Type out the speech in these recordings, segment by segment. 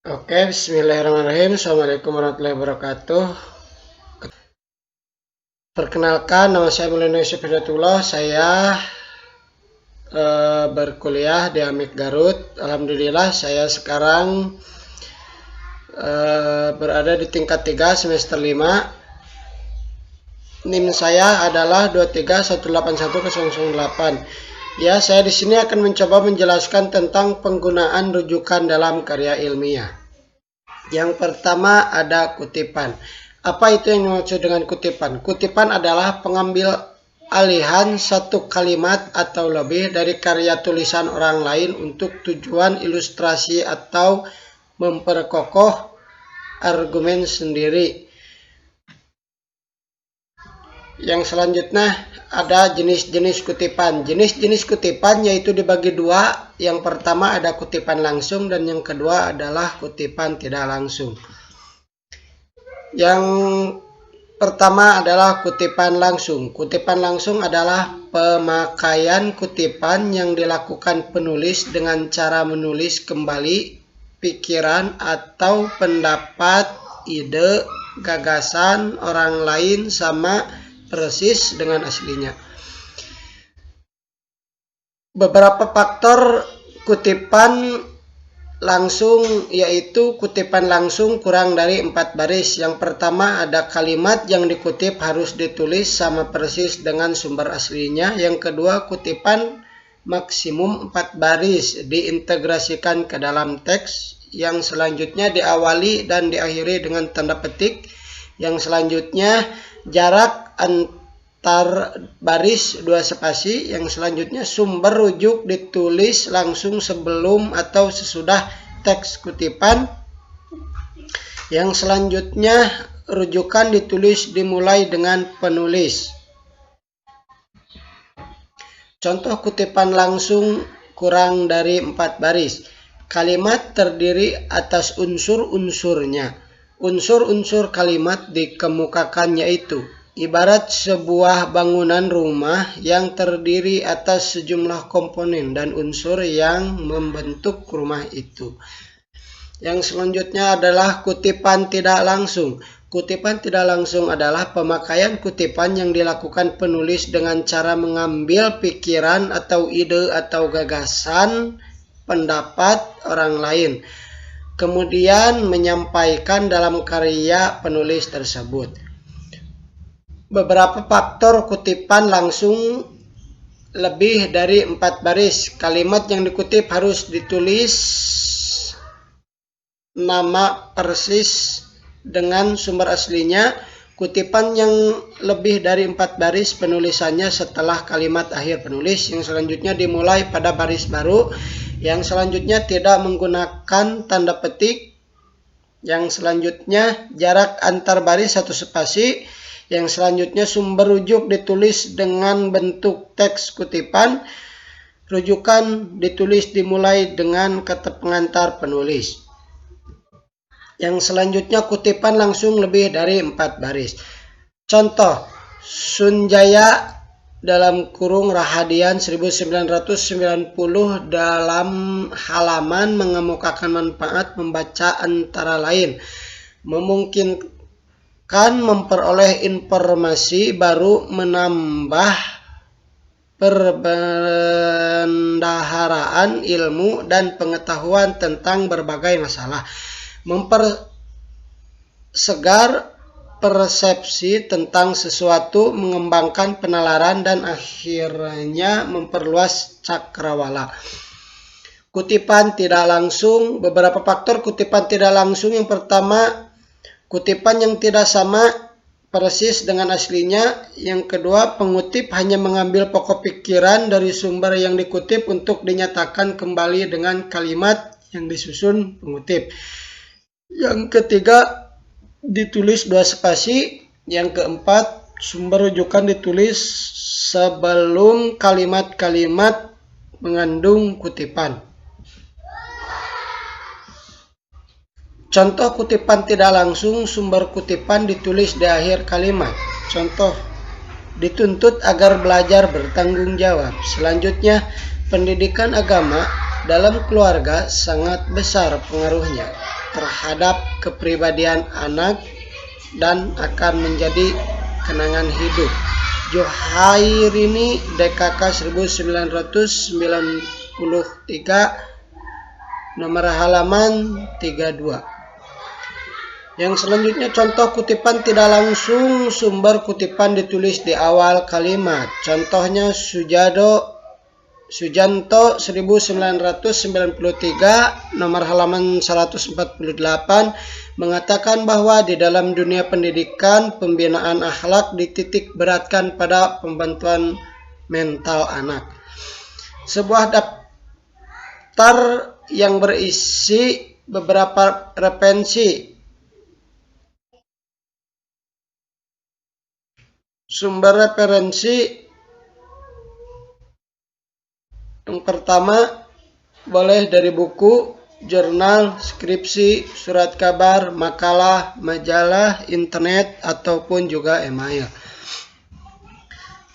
Oke, bismillahirrahmanirrahim. Assalamualaikum warahmatullahi wabarakatuh. Perkenalkan, nama saya Maulana Yusuf Hidayatullah. Saya berkuliah di Amik Garut. Alhamdulillah, saya sekarang berada di tingkat 3 semester 5. NIM saya adalah 2318108. Ya, saya di sini akan mencoba menjelaskan tentang penggunaan rujukan dalam karya ilmiah. Yang pertama ada kutipan. Apa itu yang dimaksud dengan kutipan? Kutipan adalah pengambil alihan satu kalimat atau lebih dari karya tulisan orang lain untuk tujuan ilustrasi atau memperkokoh argumen sendiri. Yang selanjutnya ada jenis-jenis kutipan. Jenis-jenis kutipan yaitu dibagi dua. Yang pertama ada kutipan langsung dan yang kedua adalah kutipan tidak langsung. Yang pertama adalah kutipan langsung. Kutipan langsung adalah pemakaian kutipan yang dilakukan penulis dengan cara menulis kembali pikiran atau pendapat, ide, gagasan orang lain sama persis dengan aslinya. Beberapa faktor kutipan langsung yaitu kutipan langsung kurang dari 4 baris. Yang pertama ada kalimat yang dikutip harus ditulis sama persis dengan sumber aslinya. Yang kedua kutipan maksimum 4 baris diintegrasikan ke dalam teks. Yang selanjutnya diawali dan diakhiri dengan tanda petik. Yang selanjutnya jarak antar baris 2 spasi. Yang selanjutnya sumber rujuk ditulis langsung sebelum atau sesudah teks kutipan. Yang selanjutnya rujukan ditulis dimulai dengan penulis. Contoh kutipan langsung kurang dari 4 baris. Kalimat terdiri atas unsur-unsurnya. Unsur-unsur kalimat dikemukakan yaitu ibarat sebuah bangunan rumah yang terdiri atas sejumlah komponen dan unsur yang membentuk rumah itu. Yang selanjutnya adalah kutipan tidak langsung. Kutipan tidak langsung adalah pemakaian kutipan yang dilakukan penulis dengan cara mengambil pikiran atau ide atau gagasan, pendapat orang lain, kemudian menyampaikan dalam karya penulis tersebut. Beberapa faktor kutipan langsung lebih dari 4 baris. Kalimat yang dikutip harus ditulis nama persis dengan sumber aslinya. Kutipan yang lebih dari 4 baris penulisannya setelah kalimat akhir penulis. Yang selanjutnya dimulai pada baris baru. Yang selanjutnya tidak menggunakan tanda petik. Yang selanjutnya jarak antar baris 1 spasi. Yang selanjutnya sumber rujuk ditulis dengan bentuk teks kutipan. Rujukan ditulis dimulai dengan kata pengantar penulis. Yang selanjutnya kutipan langsung lebih dari 4 baris. Contoh Sunjaya dalam kurung Rahadian 1990 dalam halaman mengemukakan manfaat membaca antara lain memungkinkan memperoleh informasi baru, menambah perbendaharaan ilmu dan pengetahuan tentang berbagai masalah, mempersegar persepsi tentang sesuatu, mengembangkan penalaran, dan akhirnya memperluas cakrawala. Kutipan tidak langsung. Beberapa faktor kutipan tidak langsung. Yang pertama, kutipan yang tidak sama persis dengan aslinya. Yang kedua, pengutip hanya mengambil pokok pikiran dari sumber yang dikutip untuk dinyatakan kembali dengan kalimat yang disusun pengutip. Yang ketiga, ditulis 2 spasi. Yang keempat, sumber rujukan ditulis sebelum kalimat-kalimat mengandung kutipan. Contoh kutipan tidak langsung, sumber kutipan ditulis di akhir kalimat. Contoh, dituntut agar belajar bertanggung jawab. Selanjutnya, pendidikan agama dalam keluarga sangat besar pengaruhnya. terhadap kepribadian anak dan akan menjadi kenangan hidup. Johairini, DKK 1993, nomor halaman 32. Yang selanjutnya contoh kutipan tidak langsung, sumber kutipan ditulis di awal kalimat. Contohnya Sujanto 1993, nomor halaman 148, mengatakan bahwa di dalam dunia pendidikan, pembinaan akhlak dititik beratkan pada pembantuan mental anak. Sebuah daftar yang berisi beberapa referensi. Sumber referensi yang pertama boleh dari buku, jurnal, skripsi, surat kabar, makalah, majalah, internet, ataupun juga email.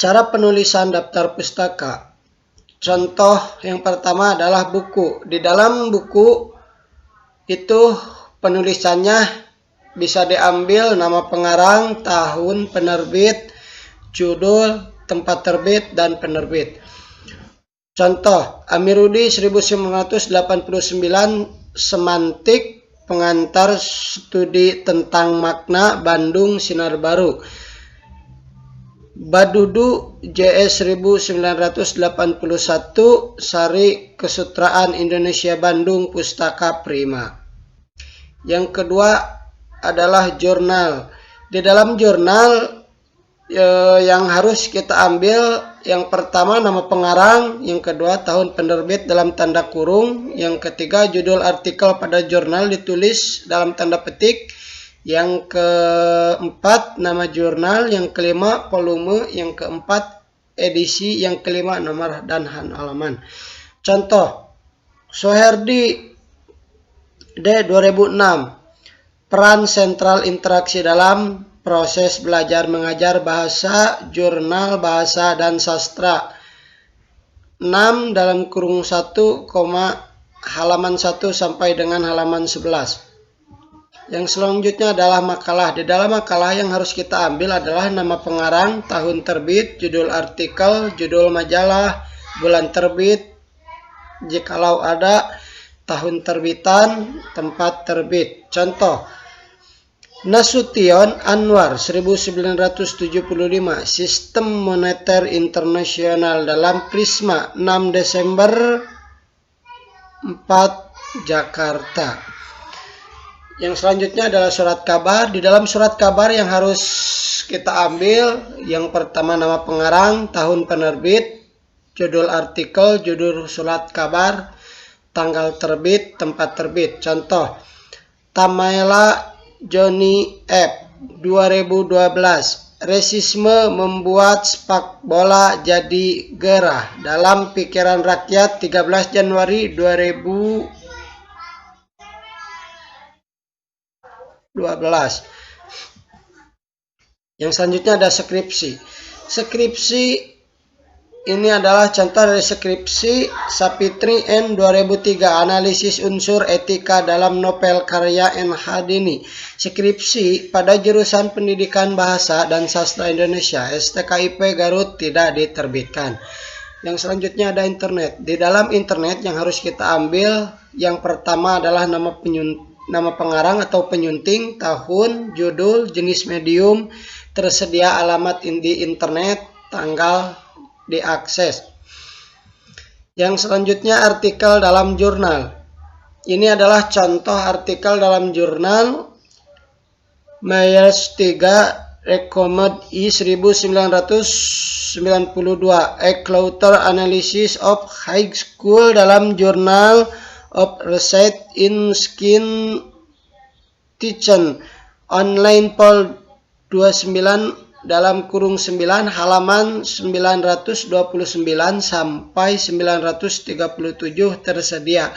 Cara penulisan daftar pustaka. Contoh yang pertama adalah buku. Di dalam buku itu penulisannya bisa diambil nama pengarang, tahun penerbit, judul, tempat terbit, dan penerbit. Contoh, Amirudi 1989, Semantik, Pengantar Studi Tentang Makna, Bandung, Sinar Baru. Badudu, JS 1981, Sari Kesutraan Indonesia Bandung, Pustaka Prima. Yang kedua adalah jurnal. Di dalam jurnal yang harus kita ambil, yang pertama nama pengarang, yang kedua tahun penerbit dalam tanda kurung, yang ketiga judul artikel pada jurnal ditulis dalam tanda petik, yang keempat nama jurnal, yang kelima volume, yang keempat edisi, yang kelima nomor dan halaman. Contoh, Soherdi D 2006, peran sentral interaksi dalam proses belajar mengajar bahasa, jurnal bahasa dan sastra. 6 dalam kurung 1, halaman 1 sampai dengan halaman 11. Yang selanjutnya adalah makalah. Di dalam makalah yang harus kita ambil adalah nama pengarang, tahun terbit, judul artikel, judul majalah, bulan terbit, jikalau ada, tahun terbitan, tempat terbit. Contoh, Nasution Anwar 1975, Sistem Moneter Internasional dalam Prisma, 6 Desember 4, Jakarta. Yang selanjutnya adalah surat kabar. Di dalam surat kabar yang harus kita ambil, yang pertama nama pengarang, tahun penerbit, judul artikel, judul surat kabar, tanggal terbit, tempat terbit. Contoh, Tamaela Johnny F 2012, Rasisme Membuat Sepak Bola Jadi Gerah dalam Pikiran Rakyat, 13 Januari 2012. Yang selanjutnya ada skripsi. Skripsi ini adalah contoh dari skripsi Sapitri N 2003, analisis unsur etika dalam novel karya N. Hadini. Skripsi pada jurusan Pendidikan Bahasa dan Sastra Indonesia, STKIP Garut, tidak diterbitkan. Yang selanjutnya ada internet. Di dalam internet yang harus kita ambil, yang pertama adalah nama pengarang atau penyunting, tahun, judul, jenis medium, tersedia alamat di internet, tanggal diakses. Yang selanjutnya artikel dalam jurnal. Ini adalah contoh artikel dalam jurnal Myers 3 Recommend I 1992, A Closer Analysis of High School dalam Journal of Research in Skin Teaching, online Pol 29 dalam kurung 9, halaman 929 sampai 937 tersedia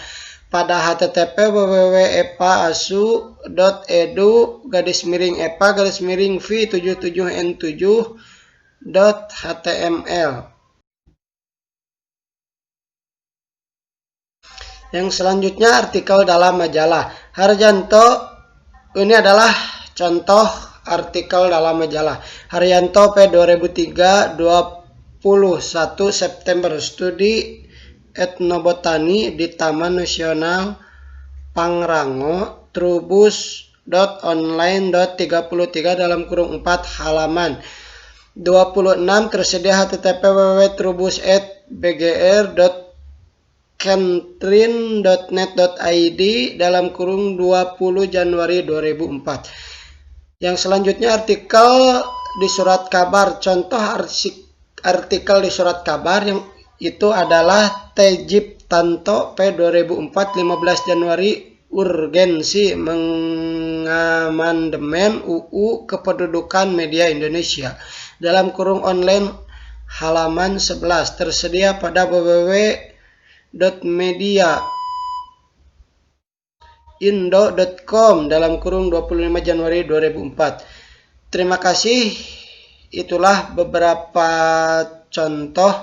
pada http://epa.asu.edu/v77n7.html. Yang selanjutnya artikel dalam majalah. Harjanto, ini adalah contoh artikel dalam majalah. Haryanto P 2003 21 September, studi etnobotani di Taman Nasional Pangrango, trubus.online.33 dalam kurung 4 halaman 26 tersedia http www.trubus@kentrin.net.id dalam kurung 20 Januari 2004. Yang selanjutnya artikel di surat kabar. Contoh artikel di surat kabar yang itu adalah Tejib Tanto P 2004 15 Januari, urgensi mengamandemen UU Kependudukan Media Indonesia dalam kurung online halaman 11 tersedia pada www.mediaindo.com dalam kurung 25 Januari 2004. Terima kasih. Itulah beberapa contoh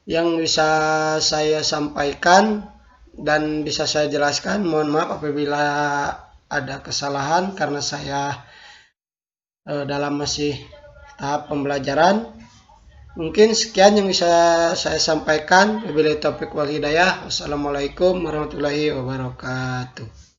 yang bisa saya sampaikan dan bisa saya jelaskan. Mohon maaf apabila ada kesalahan karena saya dalam masih tahap pembelajaran. Mungkin sekian yang bisa saya sampaikan. Wabillahi taufiq wal hidayah. Wassalamualaikum warahmatullahi wabarakatuh.